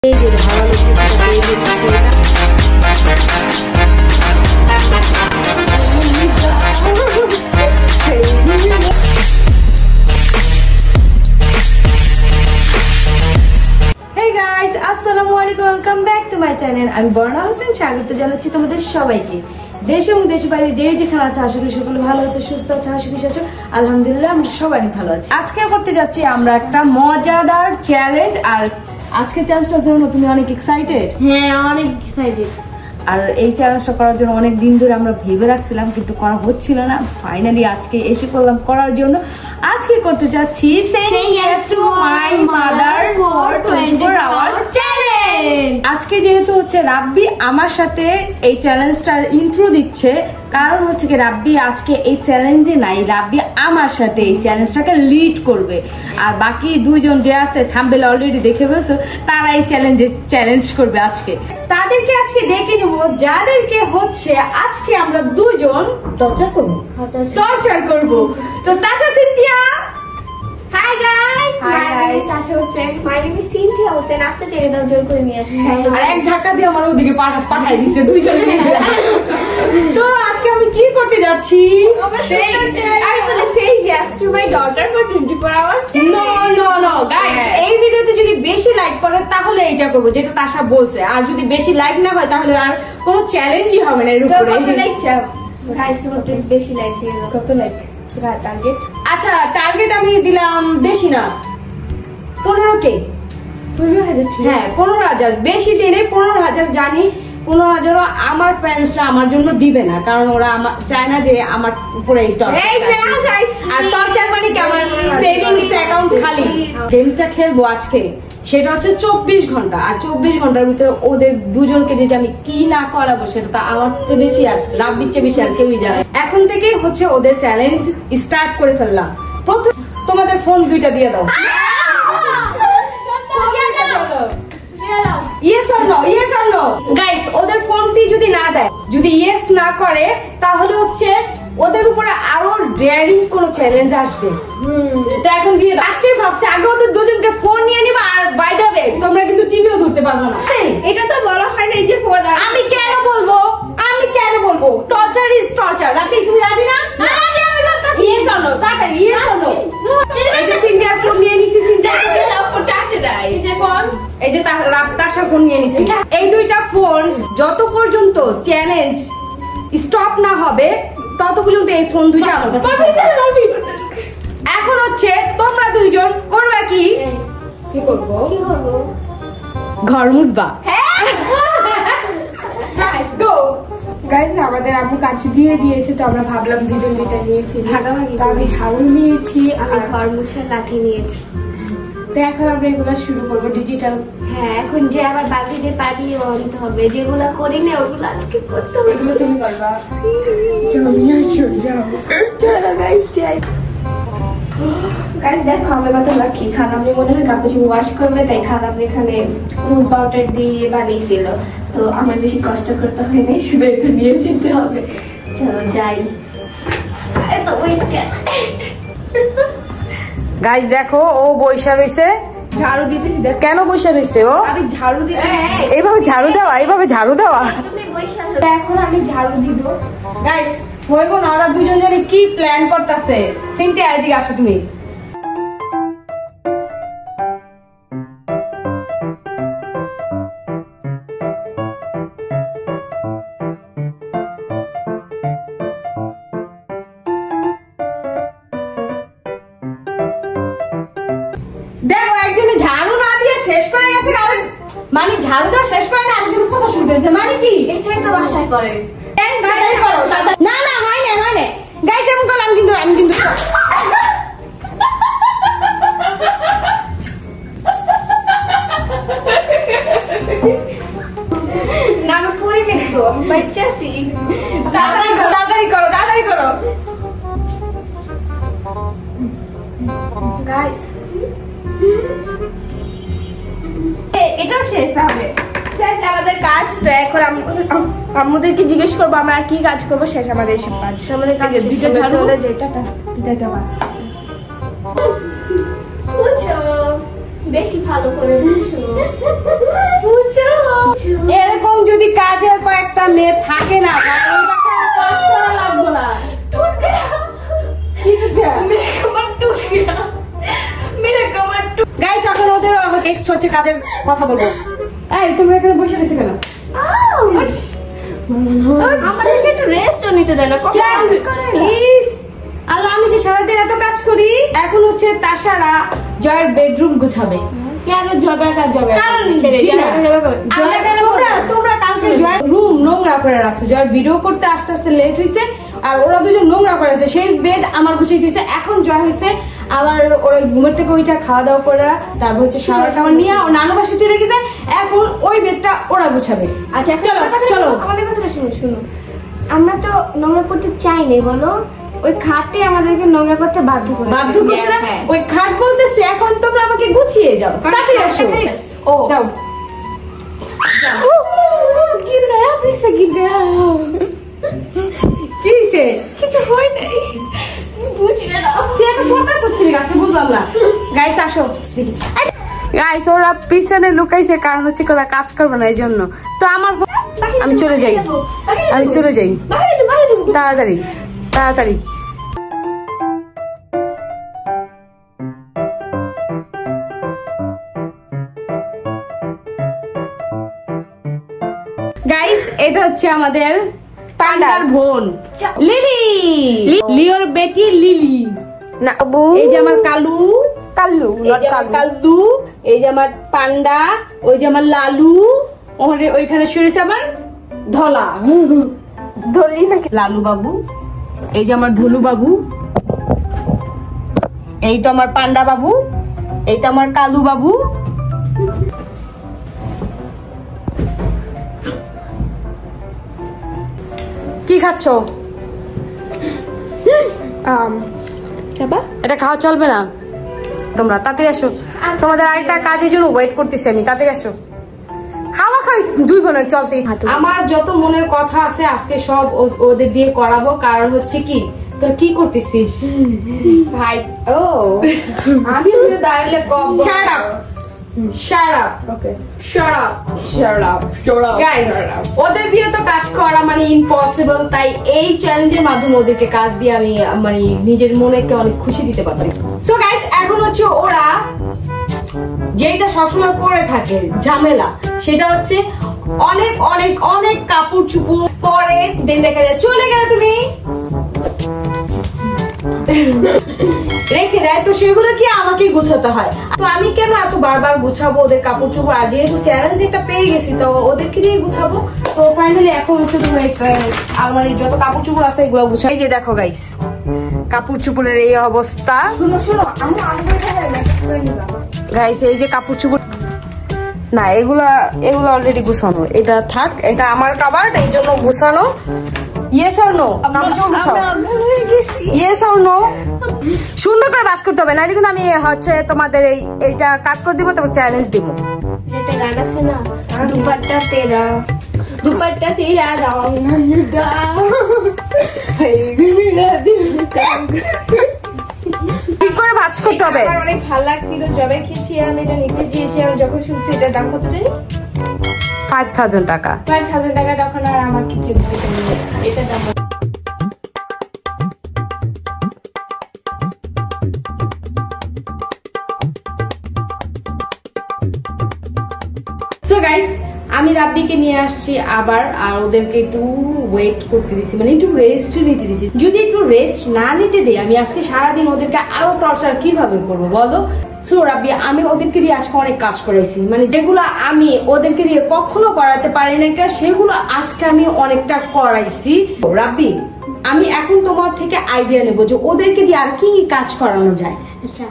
Hey guys, assalamualaikum, welcome back to my channel. I'm Borna Hossain. স্বাগত জানাচ্ছি তোমাদের সবাইকে। দেশ এবং দেশের বাইরে যে যেখানে আছে আশা করি সকলে ভালো আছে, সুস্থ আছে, হাসি-খুশি আছে। আলহামদুলিল্লাহ আমরা সবাই ভালো আছি। আজকে করতে যাচ্ছি আমরা একটা মজাদার চ্যালেঞ্জ, আর আজকে চ্যালেঞ্জটার জন্য তুমি অনেক এক্সাইটেড? হ্যাঁ, অনেক এক্সাইটেড। আর এই চ্যালেঞ্জটা করার জন্য অনেক দিন ধরে আমরা ভেবে রাখছিলাম, কিন্তু করা হচ্ছিল না। ফাইনালি আজকে এসে করলাম করার জন্য। আজকে করতে যাচ্ছি saying yes to my mother for 24 hours challenge। আজকে যেহেতু হচ্ছে রাব্বি আমার সাথে এই চ্যালেঞ্জটার ইন্ট্রো দিচ্ছে, কারণ হচ্ছে কি রাব্বি আজকে এই চ্যালেঞ্জে নাই, রাব্বি আমার সাথে এই চ্যালেঞ্জটাকে লিড করবে। আর বাকি দুইজন যে আছে থাম্বনেল অলরেডি দেখে ফেলছো, তারা এই চ্যালেঞ্জে চ্যালেঞ্জ করবে আজকে। তাদেরকে আজকে ডেকে নেব, যাদেরকে হচ্ছে আজকে আমরা দুজন টর্চার করব। তো Tasha Cynthia, hi guys, my name is Tasha Hossain. My name is Cynthia Hossain. আজকে ছেড়ে দাও, জোর করে নিয়ে আসছি। আর এক ধাক্কা দিয়ে আমার ওদিকে পাঠাই দিচ্ছে দুইজনে মিলে। তো আজকে আমি কি করতে যাচ্ছি? I will say yes to my daughter for 24 hours challenge. No guys, এই ভিডিওতে যদি বেশি লাইক করে তাহলে এইটা করব, যেটা তাশা বলছে। আর যদি বেশি লাইক না হয় তাহলে আর কোনো চ্যালেঞ্জই হবে না এর উপরে। কত লাইক চাও গাইস? তোমার প্লিজ বেশি লাইক দিয়ে দাও। কত লাইক টার্গেট? আচ্ছা, টার্গেট আমি দিলাম বেশি না, 15K। 15,000? হ্যাঁ 15,000, বেশি দিনে 15,000। জানি 15,000ও আমার ফ্যান্সরা আমার জন্য দিবে না, কারণ ওরা চায় না যে আমার উপরে এই টর্চার। আর টর্চার মানে কি, আমার সেভিংস অ্যাকাউন্ট খালি। গেমটা খেলবো আজকে, সেটা হচ্ছে 24 ঘন্টা। আর 24 ঘন্টার ভিতরে ওদের দুজনকে যে আমি কি না করাবো সেটা তো আমার থেকে বেশি আর রাব্বির চেয়ে বেশি আর কেউই জানে। এখন থেকে হচ্ছে ওদের চ্যালেঞ্জ স্টার্ট করে ফেললাম। প্রথম তোমাদের ফোন দুইটা দিয়ে দাও। Yes or no? Yes or no? Guys, ওদের ফোনটি যদি না দেয়, যদি ইয়েস না করে, তাহলে হচ্ছে ওদের উপরে আরো ডেয়ারিং কোনো চ্যালেঞ্জ আসবে। তো এখন কি লাস্টে ভাবছে আগে ওদের দুজনকে ফোন নিয়ে নিবা। আর বাই দ্য ওয়ে, তোমরা কিন্তু টিভিও ধরতে পারবে না। এটা তো বলা হয় না এই যে ফোন। আমি কেন বলবো? Torture is torture. আপনি তুমি রাজি না? রাজি। আমি করতেছি। Yes or no? তাড়াতাড়ি ইয়েস অর নো। এই যে সিনথিয়া ফোন নিয়ে নিছি, সিনথিয়া ফোন চার্জে নাই। এই যে ফোন, এই যে তাশা ফোন নিয়ে নিছি। এই দুইটা ফোন যত পর্যন্ত চ্যালেঞ্জ স্টপ না হবে তত পর্যন্ত এই ফোন দুইটা আমার কাছে। এখন হচ্ছে তোমরা দুইজন করবা কি? কি করব? ঘর মুছবা। গো গাইস, আমাদের আম্মু কাছে দিয়ে দিয়েছে, তো আমরা ভাবলাম দুজন দুইটা নিয়ে ফেলি। তো আমি ঝাড়ু নিয়েছি, আমি ঘর মুছার লাঠি নিয়েছি। তো এখন আমরা এগুলো শুরু করবো ডিজিটাল। হ্যাঁ, এখন যে আবার বাকি যে পার্টি আনতে হবে, যেগুলো করি না ওগুলো আজকে করতে হবে। এগুলো তুমি করবা। চলো গাইস যাই। গাইস দেখো, আমরা কত লাকি। খালামনি মনে হয় কাপড় ওয়াশ করবে, তাই খালামনি এখানে ফুল পাউডার দিয়ে বানিয়েছিল। তো আমার বেশি কষ্ট করতে হয় না, শুধু এটা নিয়ে যেতে হবে। চলো যাই। এত ওয়েট গাইস দেখো, ও বইসা রইছে। ঝাড়ু দিতেছি। দেখ কেন বইসা রইছে ও? আমি ঝাড়ু দিতেছি। এইভাবে ঝাড়ু দেওয়া। তুমি বসে এখন আমি ঝাড়ু দিব। গাইস হইব না, ওরা দুজন জানি কি প্ল্যান করতেছে। সিনথিয়া এদিকে আসো তুমি। দেখো একজনে ঝাড়ু না দিয়ে শেষ করে গেছে, আর মানে ঝাড়ু দেওয়া শেষ করে না আরেকজন কথা শুনতেছে। মানে কি? এটাই তো বাসায় করে। তাড়াতাড়ি করো, তাড়াতাড়ি। না হয় না গাইস, এমন করলাম কিন্তু আমি কিন্তু না, আমি পরে কিন্তু আমি বাচ্চাছি। তাড়াতাড়ি করো। গাইস এটাও শেষ তাহলে। শেষ আমাদের কাজ। তো এখন আম্মুদেরকে জিজ্ঞেস করবো আমরা আর কি কাজ করবো। শেষ আমাদের এসব কাজ। আমাদের কাজ চলে যায়। টাটা। বেশি ভালো করে বুঝছো। এরকম যদি কাজের কয়েকটা মেয়ে থাকে না ওই বাসায় কাজ করা লাগবে না। গাইস এখন ওদের টেক্সট হচ্ছে কাজের কথা বলবো। এই তোমরা এখানে বসে গেছো কেন? আমাদেরকে একটু রেস্টও নিতে দেয় না। আল্লাহ, আমি যে সারাদিন এত কাজ করি, এখন হচ্ছে তাসারা জয়ের বেডরুম গুছাবে। কেন জবের কাজ যাবে? কারণ তোমরা কালকে জয়ের রুম নোংরা করে রাখছো। জয়ের ভিডিও করতে আস্তে আস্তে লেট হয়েছে আর ওরা দুজন নোংরা করেছে। সেই বেড আমার গুছিয়ে দিয়েছে। এখন জয় হয়েছে আবার ওরা ঘুমের থেকে ওইটা খাওয়া দাওয়া করে তারপর হচ্ছে শাওয়ার টাওয়ার নিয়ে ও নানু বাসায় চলে গেছে। এখন ওই বেডটা ওরা গুছাবে। আচ্ছা চলো চলো, আমাদের কথাটা শুনো। আমরা তো নোংরা করতে চাই না, বলো ওই খাটে আমাদেরকে নোংরা করতে বাধ্য করছে না। ওই খাট বলতেছে এখন তোমরা আমাকে গুছিয়ে যাও, তাড়াতাড়ি আসো। ও যাও। गिर गया, फिर से गिर गया। কি হইছে? কিছু হয় নাই, বুঝবে না। তুই এত পড়তেছিস কি গাছে? বুঝলাম না। গাইস আসো দেখি। গাইস ওরা পিছনে লুকাইছে কারণ হচ্ছে ওরা কাজ করবে না এই জন্য। তো আমার আমি চলে যাই, তাড়াতাড়ি তাড়াতাড়ি। গাইস এটা হচ্ছে আমাদের পান্ডার বোন লিলি, লিওর বেটি লিলি না। এই যে আমার কালু, এই যে আমার কালদু, এই যে আমার পান্ডা, ওই যে আমার লালু, ওইখানে শুয়েছে আমার ধলা ধলি নাকি লালু বাবু, এই যে আমার ধুলু বাবু, এই তো আমার পান্ডা বাবু, এই তো আমার কালু বাবু। কি খাচ্ছ? এটা খাওয়া চলবে না। তোমরা তাড়াতাড়ি আসো, তোমাদের আরেকটা কাজের জন্য ওয়েট করতেছি আমি। তাড়াতাড়ি আসো, খাওয়া খাই দুই বোনের চলতেই থাকে। আমার যত মনের কথা আছে আজকে সব ওদের দিয়ে করাবো। কারণ হচ্ছে কি, তোর কি করতেছিস ভাই? ও আমি শুধু দাঁড়ালে কম। Shut up. Shut up. Okay. Shut up. Shut up. Guys, ওদের দিয়ে তো কাজ করা মানে ইম্পসিবল। তাই এই চ্যালেঞ্জের মাধ্যমে ওদেরকে কাজ দিয়ে আমি মানে নিজের মনেকে অনেক খুশি দিতে পারবো। সো গাইস এখন হচ্ছে ওরা যেটা সবসময় করে থাকে ঝামেলা, সেটা হচ্ছে অনেক অনেক অনেক কাপড় চুপড় পরে দিন দেখা যায় চলে গেলে তুমি রেখে দেয়। তো সেগুলো কি আমাকেই গুছাতে হয়। তো আমি কেন এত বারবার গুছাবো ওদের কাপড় চোপড়? আর যেহেতু চ্যালেঞ্জ একটা পেয়ে গেছি তো ওদেরকে দিয়ে গুছাবো। তো ফাইনালি এখন হচ্ছে তোমরা আলমারির যত কাপড় চোপড় আছে এগুলো গুছাবো। এই যে দেখো গাইস কাপড় চোপড়ের এই অবস্থা। শুনো আমি গাইস এই যে কাপড় চোপড় না, এগুলা অলরেডি গুছানো। এটা থাক, এটা আমার কাবার্ড এই জন্য গুছানো। Yes or no? Yes or no? সুন্দর করে বাস করতে হবে, নাহলে কিন্তু আমি হচ্ছে তোমাদের এইটা কাট করে দিব, তারপর চ্যালেঞ্জ দিব। একটা গান আছে না, দুপাট্টা তেরা ঠিক করে ভাঁজ করতে হবে। আমার অনেক ভালো লাগছিল জবে খেয়েছি আমি, এটা নিতে গিয়েছি। আমি যখন শুনছি এটার দাম কত জানি, 5000 টাকা। 5000 টাকা। তখন আর আমার কি এটা দাম। সো গাইস আমি রাব্বিকে নিয়ে আসছি আবার, আর ওদেরকে একটু ওয়েট করতে দিছি, মানে একটু রেস্ট নিতে দিছি। যদি একটু রেস্ট না নিতে দিই আমি আজকে সারাদিন ওদেরকে আরো টর্চার কিভাবে করবো বলো? সো রাব্বি আমি ওদেরকে দিয়ে আজকে অনেক কাজ করাইছি, মানে যেগুলো আমি ওদেরকে দিয়ে কখনো করাতে পারি না সেগুলো আজকে আমি অনেকটা করাইছি। রাব্বি আমি এখন তোমার থেকে আইডিয়া নেবো যে ওদেরকে দিয়ে আর কি কাজ করানো যায়। আচ্ছা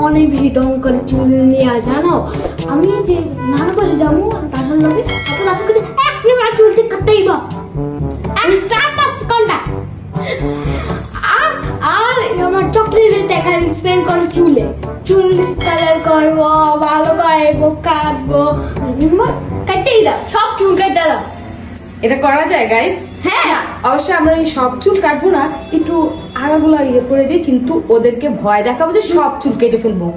অনেক ভিডিও করে চুল নিয়ে জানো, আমি যে নানা পাশে যাবো তার লগে তখন আসলে এক মিনিট চুল ঠিক করতেই বা আর আমার চকলেটের টাকা স্পেন্ড করে চুলে, চুল কালার করবো, ভালো করবো, কাটবো, কাটেই দাও, সব চুল কেটে দাও। এটা করা যায় গাইস? হ্যাঁ অবশ্যই আমরা এই সব চুল কাটবো না, একটু আগাগুলা ইয়ে করে দিই, কিন্তু ওদেরকে ভয় দেখাবো যে সব চুল কেটে ফেলবো।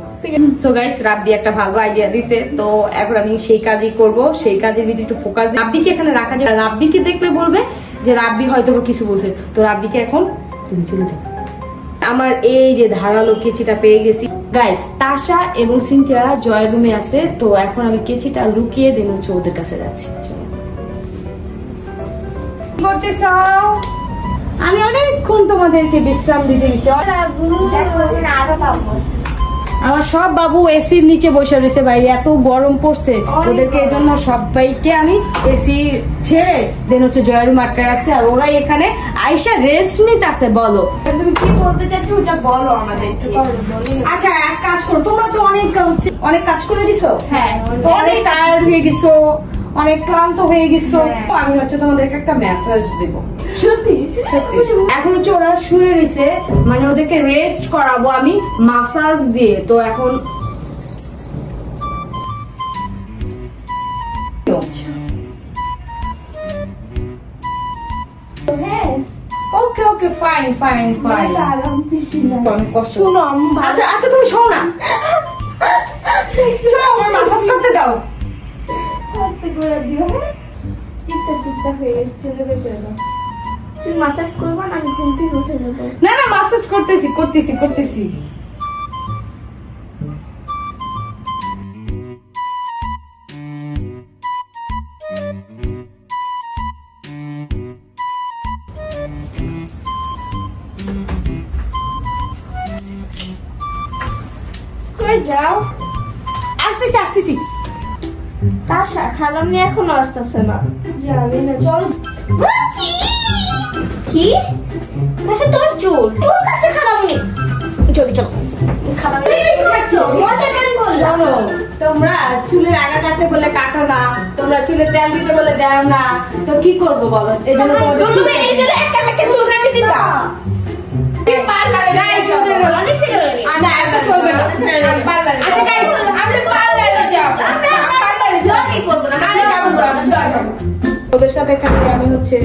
সো গাইস, রাব্বি একটা ভালো আইডিয়া দিছে, তো এখন আমি সেই কাজই করব। সেই কাজের ভিতরে একটু ফোকাস। রাব্বিকে এখানে রাখা যায়, রাব্বিকে দেখলে বলবে যে রাব্বি হয়তো কিছু বলছে, তো রাব্বিকে এখন তুমি চলে যাও। আমার এই যে ধারালো কেচিটা পেয়ে গেছি গাইস। তাশা এবং সিনথিয়া জয়ের রুমে আছে, তো এখন আমি কেচিটা লুকিয়ে দেন হচ্ছে ওদের কাছে যাচ্ছি। কি করতেছ? আমি অনেকক্ষণ তোমাদেরকে বিশ্রাম দিতে গেছি। আমার সব বাবু এসির নিচে বসে রয়েছে ভাই, এত গরম পড়ছে ওদেরকে, এই জন্য সবাইকে আমি এসি ছেড়ে দেন হচ্ছে জয়ের রুম আটকে রাখছি, আর ওরাই এখানে আইসা রেস্ট নিতে আছে। বলো তুমি কি বলতে চাচ্ছ ওটা বলো আমাদের। আচ্ছা এক কাজ করো, তোমরা তো অনেক কাজ করে দিছো, হ্যাঁ অনেক টায়ার্ড হয়ে গেছো, অনেক ক্লান্ত হয়ে গেছো, আমি হচ্ছে তোমাদেরকে একটা মেসেজ দেবো। সত্যি সত্যি এখন হচ্ছে ওরা শুয়ে রয়েছে, মানে ওদেরকে রেস্ট করাবো আমি মাসাজ দিয়ে। তো এখন ওকে ওকে ফাইন ফাইন ফাইন। শুনো আচ্ছা আচ্ছা তুমি শোনো না, শোনো আমার মাসাজ করতে দাও। তুমি মাসাজ করবা না? আমি ঘুম থেকে উঠে যাবো। না না মাসাজ করতেছি করতেছি করতেছি। কই যাও? আসতেছি আসতেছি। তাশা খালামনি এখনো আসতেছে না। যাবে না, চলো। কি? তাশা তোর চুল তোর কাছে খালামনি? চলো চলো খালামনি। শোনো, তোমরা চুলের আগা কাটতে বলে কাটো না, তোমরা চুলে তেল দিতে বলে দেও না, তো কি করবো বলো? এই জন্য তোমাদের একটা চুল কাটি দিবা। গাইস ওদের না এটা চলবে না। আচ্ছা গাইস আমরা পার্লারে যাব। ওদের সাথে এখানে আমি হচ্ছে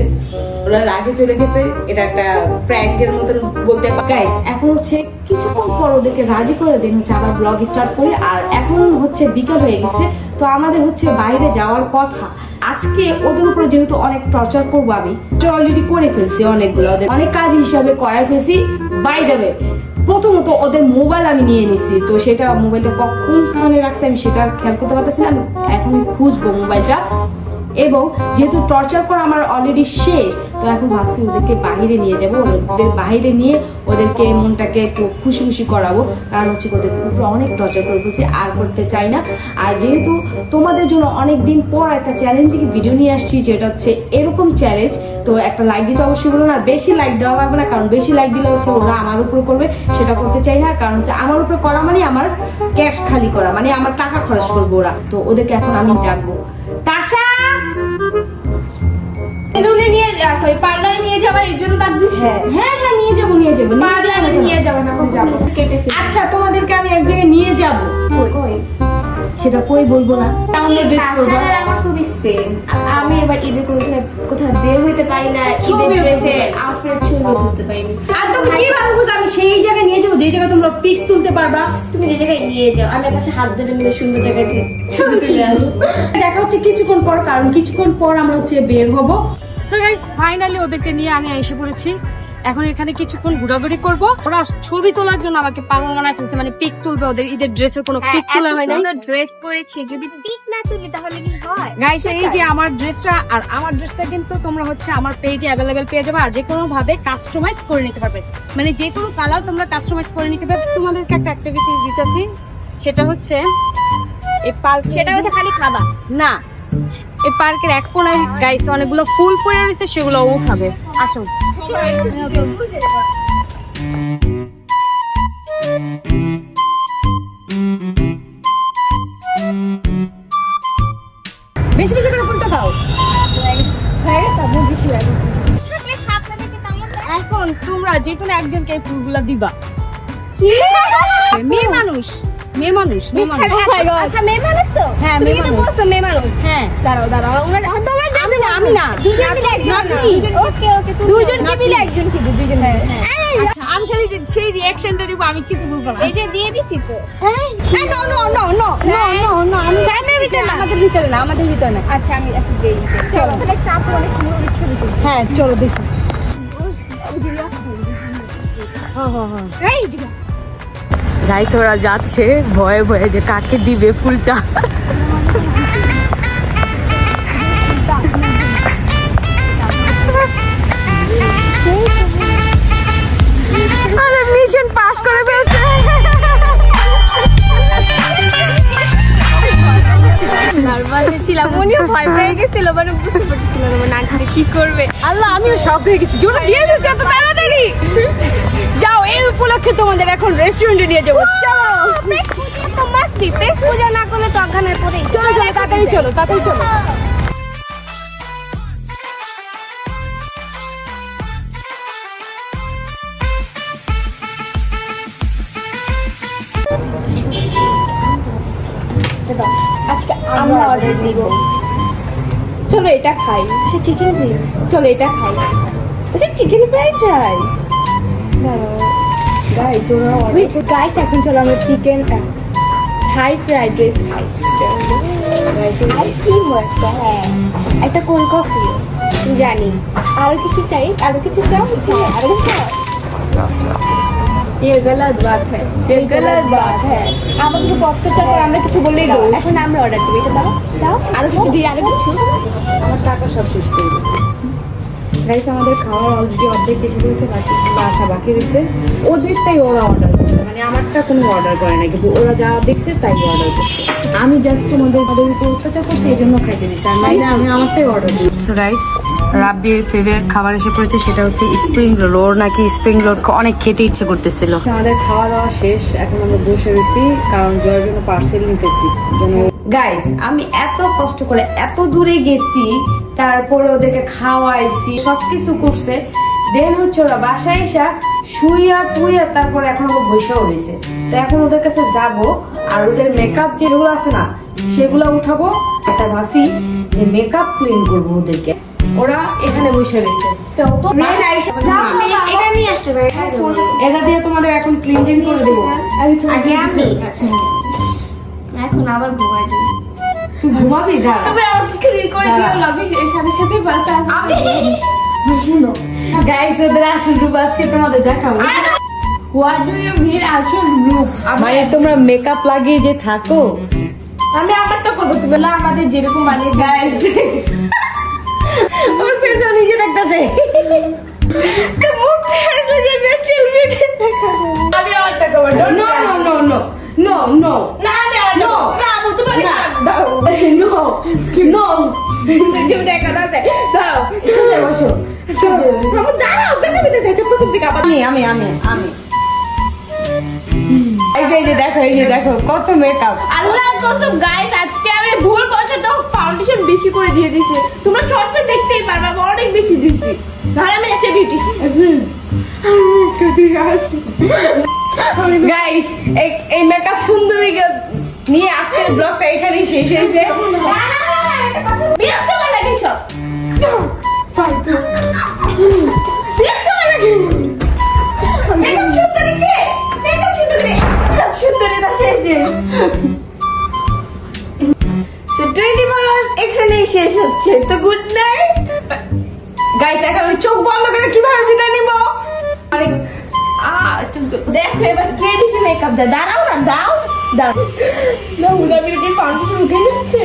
ওরা রাগে চলে গেছে, এটা একটা প্র্যাঙ্কের মতন বলতে পারি। গাইস এখন হচ্ছে কিছুক্ষণ পর ওদেরকে রাজি করে দিন হচ্ছে আবার ব্লগ স্টার্ট করি। আর এখন হচ্ছে বিকেল হয়ে গেছে, তো আমাদের হচ্ছে বাইরে যাওয়ার কথা। আজকে ওদের উপরে যেহেতু অনেক টর্চার করবো, আমি অলরেডি করে ফেলছি অনেকগুলো, ওদের অনেক কাজ হিসাবে করাই ফেলছি। বাই দেবে প্রথমত ওদের মোবাইল আমি নিয়ে নিছি, তো সেটা মোবাইলটা কখন কানে রাখছে আমি সেটা খেয়াল করতে পারতেছি না। আমি এখন খুঁজবো মোবাইলটা, এবং যেহেতু টর্চার করা আমার অলরেডি শেষ, তো এখন ভাবছি ওদেরকে বাহিরে নিয়ে যাবো। ওদের বাহিরে নিয়ে ওদেরকে মনটাকে একটু খুশি খুশি করাবো, কারণ হচ্ছে ওদের উপরে অনেক টর্চার করে ফেলছি, আর করতে চাই না। আর যেহেতু তোমাদের জন্য অনেক দিন পর একটা চ্যালেঞ্জিং ভিডিও নিয়ে আসছি, যেটা হচ্ছে এরকম চ্যালেঞ্জ, তো একটা লাইক দিতে অবশ্যই বলো না। বেশি লাইক দেওয়া লাগবে না, কারণ বেশি লাইক দিলে হচ্ছে ওরা আমার উপরে করবে, সেটা করতে চাই না। কারণ হচ্ছে আমার উপরে করা মানে আমার ক্যাশ খালি করা, মানে আমার টাকা খরচ করবো ওরা। তো ওদেরকে এখন আমি ডাকবো। তাশা রুলে নিয়ে সরি পার্লারে নিয়ে যাবা, এর জন্য তার দিছি। হ্যাঁ হ্যাঁ নিয়ে যাবো নিয়ে যাবো নিয়ে যাবো না, যাবো কেটেছি। আচ্ছা তোমাদেরকে আমি এক জায়গায় নিয়ে যাবো, কই? সেটা কই বলবো না। টাউনে ড্রেস করবো। তাশার আমার খুবই সেম। আমি এবার ঈদে কোথাও বের হইতে পারি না, ঈদের ড্রেসের আউটফিট ছবি তুলতে পারিনি। আর তুমি কি ভাবো আমি সেই জায়গায় নিয়ে যাবো যে জায়গায় তোমরা পিক তুলতে পারবা? তুমি যে জায়গায় নিয়ে যাও, আমি পাশে হাত ধরে মিলে সুন্দর জায়গায় ছবি তুলে আসবো। দেখা হচ্ছে কিছুক্ষণ পর, কারণ কিছুক্ষণ পর আমরা হচ্ছে বের হবো। সো গাইস ফাইনালি ওদেরকে নিয়ে আমি এসে পড়েছি। এখন এখানে কিছুক্ষণ ঘোরাঘুরি করবো। ওরা ছবি তোলার জন্য আমাকে পাগল বানায় ফেলছে, মানে পিক তুলবে। ওদের ঈদের ড্রেসের কোনো পিক তোলা হয় না। ড্রেস পরেছি, যদি পিক না তুলি তাহলে কি হয়? গাইস এই যে আমার ড্রেসটা, আর আমার ড্রেসটা কিন্তু তোমরা হচ্ছে আমার পেজে অ্যাভেলেবেল পেয়ে যাবে, আর যে কোনো ভাবে কাস্টমাইজ করে নিতে পারবে, মানে যে কোনো কালার তোমরা কাস্টমাইজ করে নিতে পারবে। তোমাদেরকে একটা অ্যাক্টিভিটি দিতেছি, সেটা হচ্ছে এই পার্ক, সেটা হচ্ছে খালি খাবার না, এই পার্কের এক কোনায় গাইস অনেকগুলো ফুল পড়ে রয়েছে, সেগুলো ও খাবে। আসুন বেশি বেশি করে ফুলটা খাও। এখন তোমরা যে কোনো একজনকে এই ফুলগুলা দিবা। মেয়ে মানুষ, মেয়ে মানুষ, মেয়ে মানুষ। আচ্ছা মেয়ে মানুষ তো? হ্যাঁ মেয়ে মানুষ। বলছো মেয়ে মানুষ? হ্যাঁ দাঁড়াও দাঁড়াও, আমি না, আমি না, দুজন মিলে একজন। ওকে ওকে, দুজনকে মিলে একজন কি দুজন। আচ্ছা আমি খালি সেই রিঅ্যাকশনটা দিব, আমি কিছু বলবো না। এই যে দিয়ে দিছি তো। No no no no no no no, আমি গানের ভিতরে না, আমাদের ভিতরে না, আমাদের ভিতরে না। আচ্ছা আমি আসলে দিয়ে দিই। চলো একটা আপু অনেক সুন্দর ছবি তুলছে। হ্যাঁ চলো দেখো। এই গাইস ওরা যাচ্ছে ভয়ে ভয়ে যে কাকে দিবে ফুলটা। আরে মিশন পাস করে ফেলছে। নার্ভাসে ছিলাম, উনিও ভয় পেয়ে গেছিল, মানে বুঝতে পারছিল না মানে আন্টি কি করবে। আল্লাহ আমিও শক হয়ে গেছি, জোরে দিয়ে দিয়েছে এত তাড়াতাড়ি। যাও এই উপলক্ষে তোমাদের এখন রেস্টুরেন্টে নিয়ে যাবো। চলো তো মাস্তি পেস পূজা না করলে তো অজ্ঞানের পরে। চলো চলো তাড়াতাড়ি চলো, তাড়াতাড়ি চলো। আজকে আমরা অর্ডার দিব। চলো এটা খাই। আচ্ছা চিকেন উইংস, চলো এটা খাই। আচ্ছা চিকেন ফ্রাইড রাইস। গাইস ওরা গাইস এখন চলো আমরা চিকেন হাই ফ্রাইড রাইস খাই। আইসক্রিম আছে, হ্যাঁ একটা কোল্ড কফি জানি। আরো কিছু চাই? আরো কিছু চাও? হ্যাঁ আরো কিছু চাও? ये गलत बात है, ये गलत बात है। আমাদের পথচার করে আমরা কিছু বলেই দেবো। এখন আমরা অর্ডার দেবো, এটা দাও দাও। আরো কিছু দিই, আরো কিছু। আমার টাকা সব শেষ করে দেবো। গাইস আমাদের খাওয়ার অলরেডি অর্ধেক বেশি হয়েছে, বাকি আসা বাকি রয়েছে। ওদেরটাই ওরা অর্ডার করছে, মানে আমারটা কোনো অর্ডার করে না, কিন্তু ওরা যা দেখছে তাই অর্ডার করছে। আমি জাস্ট তোমাদের উপর অত্যাচার করছি, এই জন্য খাইতে দিচ্ছি, আর নাইলে আমি আমারটাই অর্ডার দিই। সো গাইস রাব্বির ফেভারিট খাবার এসে পড়েছে, সেটা হচ্ছে স্প্রিং রোল। ওর নাকি স্প্রিং রোল অনেক খেতে ইচ্ছে করতেছিল। আমাদের খাওয়া দাওয়া শেষ, এখন আমরা বসে রয়েছি, কারণ জয়ের জন্য পার্সেল নিতেছি। গাইস আমি এত কষ্ট করে এত দূরে গেছি, তারপরে ওদেরকে খাওয়াইছি, সবকিছু করছে, দেন হচ্ছে ওরা বাসায় এসা শুইয়া টুইয়া তারপরে এখন আমরা বসেও রয়েছে। তো এখন ওদের কাছে যাব, আর ওদের মেকআপ যেগুলো আছে না সেগুলো উঠাবো। একটা ভাবছি যে মেকআপ ক্লিন করবো ওদেরকে। ওরা এখানে বসে রয়েছে, তো বাসায় এসে এটা নিয়ে আসতে পারে, এটা দিয়ে তোমাদের এখন ক্লিন করে দেবো। আগে আমি। আচ্ছা এখন আবার ঘুমাই যাই। তুই ঘুমাবি? দাঁড়া, তবে আমাকে ক্লিন করে দিও, লগে এর সাথে সাথে বাসা আমি শুনো। গাইস ওদের আসল রূপ আজকে তোমাদের দেখাবো। হোয়াট ডু ইউ মিন আসল লুক? মানে তোমরা মেকআপ লাগিয়ে যে থাকো। আমি আমারটা করবো, তুমি না আমাদের যেরকম বানিয়ে গাইস ওর ফেসটা নিজে দেখতেছে, তো মুখ থেকে যে ন্যাচারাল বিউটি দেখা যায়। আমি আমারটা করবো। No no no no no no না আমি আমারটা No. না আপু তুমি না। দাও নো নো তুমি দেখা দাও দাও সোজা বসো। আপু দাঁড়াও, বেঁচে বেঁচে যাচ্ছে প্রথম থেকে আবার। আমি আমি আমি আমি এই যে দেখো, এই যে দেখো কত মেকআপ। আল্লাহর কসম গাইস আজকে আমি ভুল করছি, তো ফাউন্ডেশন বেশি করে দিয়ে দিয়েছে। তোমরা শর্টসে দেখতেই পারবে, আমি অনেক বেশি দিয়েছি। তাহলে আমি একটা বিউটি গাইস এই মেকআপ সুন্দরী নিয়ে আজকের ব্লগটা এখানেই শেষ হয়েছে। বিরক্ত করে লাগে সব বিরক্ত করে লাগে। মেকআপ সুন্দরী কে? মেকআপ সুন্দরী, মেকআপ সুন্দরী দা সেজে। সো 24 আওয়ার্স এখানেই শেষ হচ্ছে, তো গুড নাইট। গাইস এখন আমি চোখ বন্ধ করে কিভাবে বিদায় নিব? আরে দেখো এবার কে বেশি মেকআপ দেয়। দাঁড়াও না, দাও দাও না, হুদা বিউটির ফাউন্ডেশন উঠে নিচ্ছে।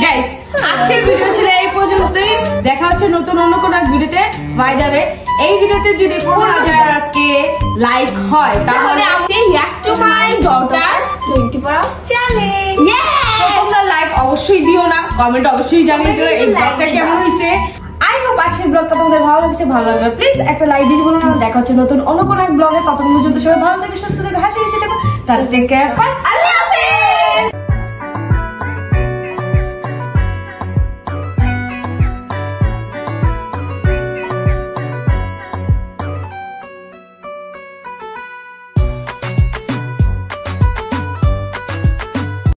গাইস আজকের ভিডিও ছিল এই পর্যন্তই, দেখা হচ্ছে নতুন অন্য কোনো এক ভিডিওতে। বাই দ্য ওয়ে এই ভিডিওতে যদি 15,000 লাইক হয় তাহলে আমি ইয়াস to my daughter 24 hours challenge. তোমরা লাইক অবশ্যই দিও না, কমেন্ট অবশ্যই জানিয়ে দিও এই ব্লগটা কেমন হয়েছে। আই হোপ আজকের ব্লগটা তোমাদের ভালো লাগছে। ভালো লাগলে প্লিজ একটা লাইক দিয়ে দিও না। দেখা হচ্ছে নতুন অন্য কোনো এক ব্লগে, ততক্ষণ পর্যন্ত সবাই ভালো থেকে সুস্থ থেকে হাসি খুশি থেকো। Take care.